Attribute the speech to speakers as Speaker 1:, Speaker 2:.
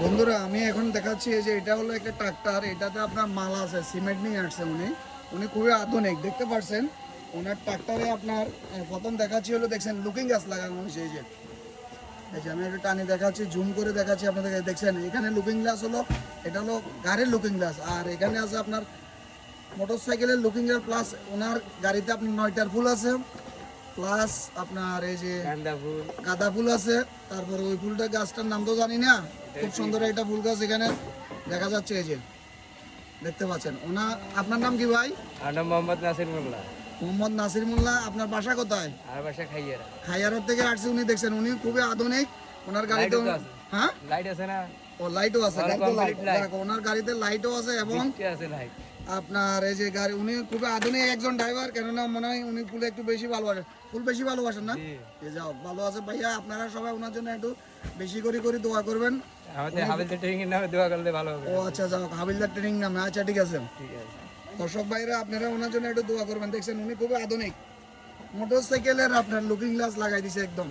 Speaker 1: বন্ধুরা আমি এখন দেখাচ্ছি এই যে এটা হলো একটা ট্রাক্টর, এটাতে আপনার মাল আছে, সিমেন্ট নিয়ে আসছে উনি। উনি খুবই আধুনিক, দেখতে পাচ্ছেন ওনার ট্রাক্টরে আপনার প্রথম দেখাচ্ছি হলো দেখছেন লুকিং গ্লাস লাগানো হয়েছে। এই যে আমি একটু টানি দেখাচ্ছি, জুম করে দেখাচ্ছি আপনাদের, দেখছেন এখানে লুকিং গ্লাস হলো, এটা হলো গাড়ির লুকিং গ্লাস। আর এখানে আছে আপনার মোটরসাইকেলের লুকিং গ্লাস, প্লাস ওনার গাড়িতে আপনার 9টার ফুল আছে, প্লাস আপনার এই যে গাঁদা ফুল আছে। তারপরে ওই ফুলটা গাছটার নাম তো জানি না, খুব সুন্দর একটা ফুল গাছ এখানে দেখা যাচ্ছে। এই যে দেখতে পাচ্ছেন ওনা। আপনার নাম কি ভাই?
Speaker 2: আমার নাম মোহাম্মদ নাসির মোল্লা।
Speaker 1: মোহাম্মদ নাসির মোল্লা। আপনার বাসা কোথায়?
Speaker 2: আর বাসা খাইয়ারা।
Speaker 1: খাইয়ারত থেকে আসছে উনি, দেখছেন উনি খুবই আধুনিক। ওনার গাড়িতে হ্যাঁ
Speaker 2: লাইট আছে না?
Speaker 1: ও লাইটও আছে,
Speaker 2: complete light।
Speaker 1: ওনার গাড়িতে লাইটও আছে এবং
Speaker 2: আছে লাইট।
Speaker 1: আপনার এই যে গাড়ি, উনি খুবই আধুনিক একজন ড্রাইভার। কেননা মনে হয় উনি ফুল একটু বেশি ভালোবাসেন, ফুল বেশি ভালোবাসেন না? যাও ভালো আছে ভাইয়া, আপনারা সবাই ওনার জন্য একটু বেশি করে দোয়া করবেন।
Speaker 2: আমাদের হাবিলদার ট্রেনিং এর নামে দোয়া করলে ভালো হবে।
Speaker 1: ও আচ্ছা, যাও হাবিলদার ট্রেনিং নামে, আচ্ছা ঠিক আছে।
Speaker 2: ঠিক আছে
Speaker 1: দর্শক ভাইরা আপনারা ওনার জন্য একটু দোয়া করবেন। দেখছেন উনি খুবই আধুনিক, মোটরসাইকেলের আপনার লুকিং গ্লাস লাগাই দিছে একদম।